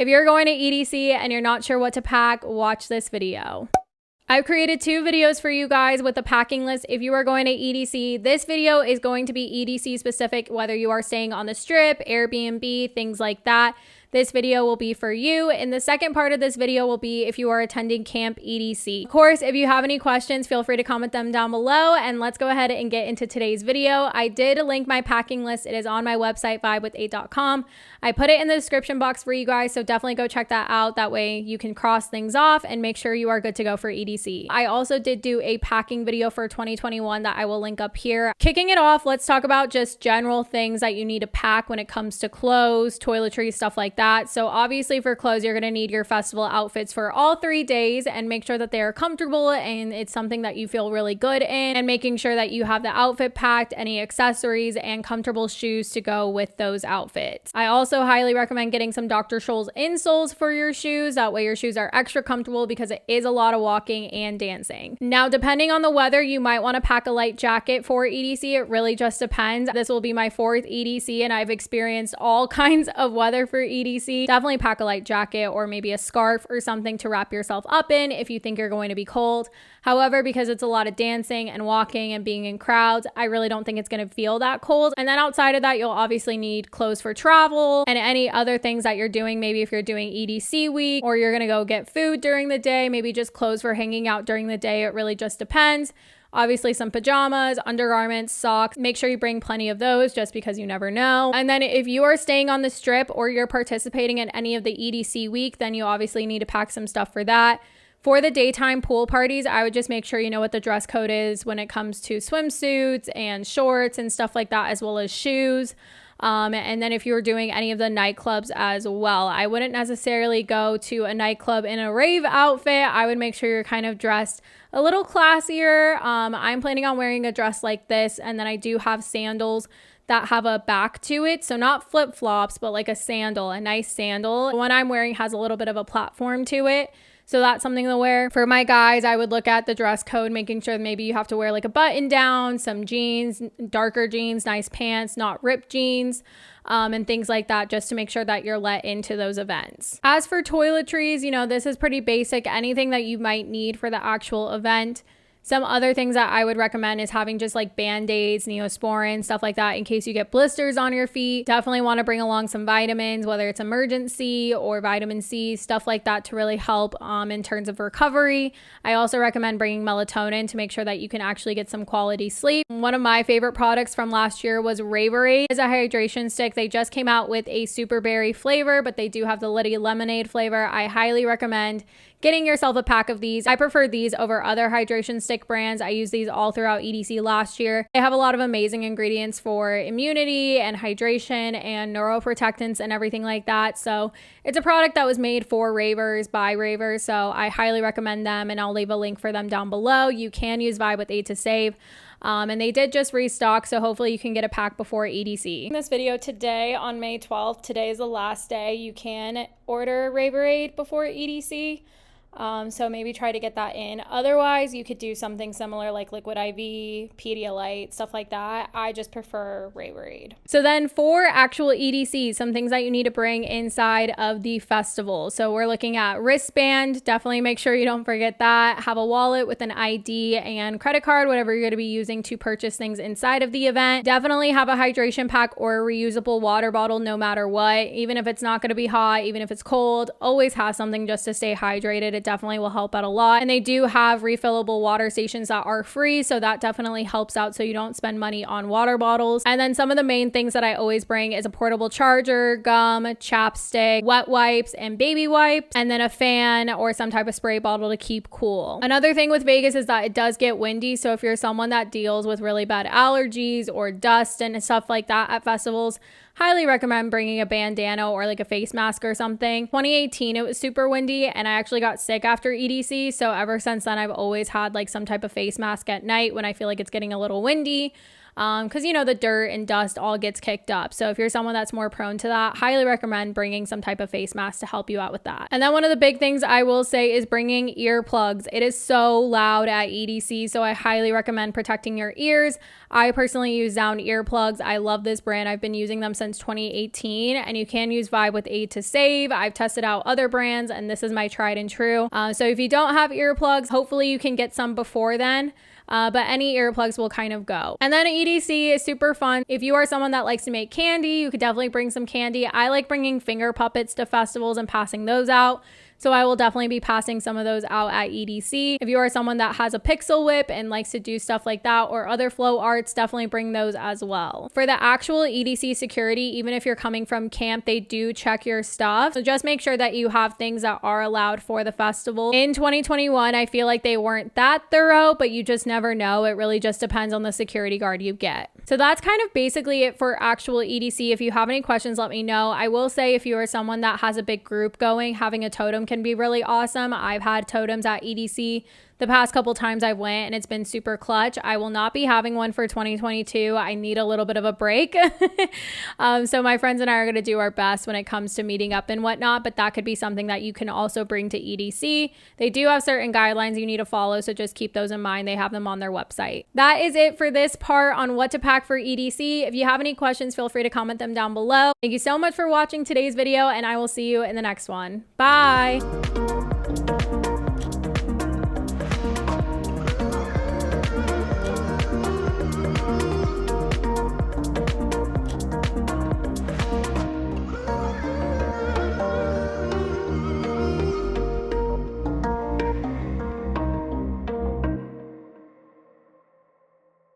If you're going to EDC and you're not sure what to pack, watch this video. I've created 2 videos for you guys with a packing list if you are going to EDC. This video is going to be EDC specific, whether you are staying on the strip, Airbnb, things like that. This video will be for you. And the second part of this video will be if you are attending Camp EDC. Of course, if you have any questions, feel free to comment them down below, and let's go ahead and get into today's video. I did link my packing list. It is on my website, vibewith8.com. I put it in the description box for you guys, so definitely go check that out. That way you can cross things off and make sure you are good to go for EDC. I also did do a packing video for 2021 that I will link up here. Kicking it off, let's talk about just general things that you need to pack when it comes to clothes, toiletries, stuff like that. So obviously for clothes, you're going to need your festival outfits for all 3 days and make sure that they are comfortable and it's something that you feel really good in, and making sure that you have the outfit packed, any accessories, and comfortable shoes to go with those outfits. I also highly recommend getting some Dr. Scholl's insoles for your shoes. That way your shoes are extra comfortable because it is a lot of walking and dancing. Now, depending on the weather, you might want to pack a light jacket for EDC. It really just depends. This will be my 4th EDC and I've experienced all kinds of weather for EDC. Definitely pack a light jacket or maybe a scarf or something to wrap yourself up in if you think you're going to be cold. However, because it's a lot of dancing and walking and being in crowds, I really don't think it's going to feel that cold. And then outside of that, you'll obviously need clothes for travel and any other things that you're doing. Maybe if you're doing EDC week or you're going to go get food during the day, maybe just clothes for hanging out during the day. It really just depends. Obviously some pajamas, undergarments, socks. Make sure you bring plenty of those just because you never know. And then if you are staying on the strip or you're participating in any of the EDC week, then you obviously need to pack some stuff for that. For the daytime pool parties, I would just make sure you know what the dress code is when it comes to swimsuits and shorts and stuff like that, as well as shoes. And then if you were doing any of the nightclubs as well, I wouldn't necessarily go to a nightclub in a rave outfit. I would make sure you're kind of dressed a little classier. I'm planning on wearing a dress like this, and then I do have sandals that have a back to it. So not flip-flops, but like a sandal, a nice sandal. The one I'm wearing has a little bit of a platform to it. So that's something to wear. For my guys, I would look at the dress code, making sure maybe you have to wear like a button down, some jeans, darker jeans, nice pants, not ripped jeans, and things like that, just to make sure that you're let into those events. As for toiletries, you know, this is pretty basic. Anything that you might need for the actual event. Some other things that I would recommend is having just like Band-Aids, Neosporin, stuff like that in case you get blisters on your feet. Definitely want to bring along some vitamins, whether it's emergency or vitamin C, stuff like that to really help in terms of recovery. I also recommend bringing melatonin to make sure that you can actually get some quality sleep. One of my favorite products from last year was Raverade. It's a hydration stick. They just came out with a super berry flavor, but they do have the Liddy lemonade flavor. I highly recommend getting yourself a pack of these. I prefer these over other hydration stick brands. I used these all throughout EDC last year. They have a lot of amazing ingredients for immunity and hydration and neuroprotectants and everything like that. So it's a product that was made for ravers by ravers. So I highly recommend them, and I'll leave a link for them down below. You can use Vibe with 8 to save. And they did just restock, so hopefully you can get a pack before EDC. In this video today on May 12th, today is the last day you can order Raverade before EDC. So maybe try to get that in. Otherwise, you could do something similar like Liquid IV, Pedialyte, stuff like that. I just prefer Raverade. So then for actual EDC, some things that you need to bring inside of the festival. So we're looking at wristband. Definitely make sure you don't forget that. Have a wallet with an ID and credit card, whatever you're going to be using to purchase things inside of the event. Definitely have a hydration pack or a reusable water bottle no matter what. Even if it's not going to be hot, even if it's cold, always have something just to stay hydrated. It definitely will help out a lot. And they do have refillable water stations that are free, so that definitely helps out so you don't spend money on water bottles. And then some of the main things that I always bring is a portable charger, gum, chapstick, wet wipes, and baby wipes, and then a fan or some type of spray bottle to keep cool. Another thing with Vegas is that it does get windy, so if you're someone that deals with really bad allergies or dust and stuff like that at festivals, highly recommend bringing a bandana or like a face mask or something. 2018, it was super windy and I actually got sick after EDC. So ever since then, I've always had like some type of face mask at night when I feel like it's getting a little windy. because you know, the dirt and dust all gets kicked up. So if you're someone that's more prone to that, highly recommend bringing some type of face mask to help you out with that. And then one of the big things I will say is bringing earplugs. It is so loud at EDC, so I highly recommend protecting your ears. I personally use Zound earplugs. I love this brand. I've been using them since 2018, and you can use Vibe with Aid to Save. I've tested out other brands, and this is my tried and true. So if you don't have earplugs, hopefully you can get some before then. But any earplugs will kind of go. And then EDC is super fun. If you are someone that likes to make candy, you could definitely bring some candy. I like bringing finger puppets to festivals and passing those out. So I will definitely be passing some of those out at EDC. If you are someone that has a pixel whip and likes to do stuff like that or other flow arts, definitely bring those as well. For the actual EDC security, even if you're coming from camp, they do check your stuff. So just make sure that you have things that are allowed for the festival. In 2021, I feel like they weren't that thorough, but you just never know. It really just depends on the security guard you get. So that's kind of basically it for actual EDC. If you have any questions, let me know. I will say if you are someone that has a big group going, having a totem can be really awesome. I've had totems at EDC the past couple times I went, and it's been super clutch. I will not be having one for 2022. I need a little bit of a break. So my friends and I are going to do our best when it comes to meeting up and whatnot, but that could be something that you can also bring to EDC. They do have certain guidelines you need to follow, so just keep those in mind. They have them on their website. That is it for this part on what to pack for EDC. If you have any questions, feel free to comment them down below. Thank you so much for watching today's video, and I will see you in the next one. Bye!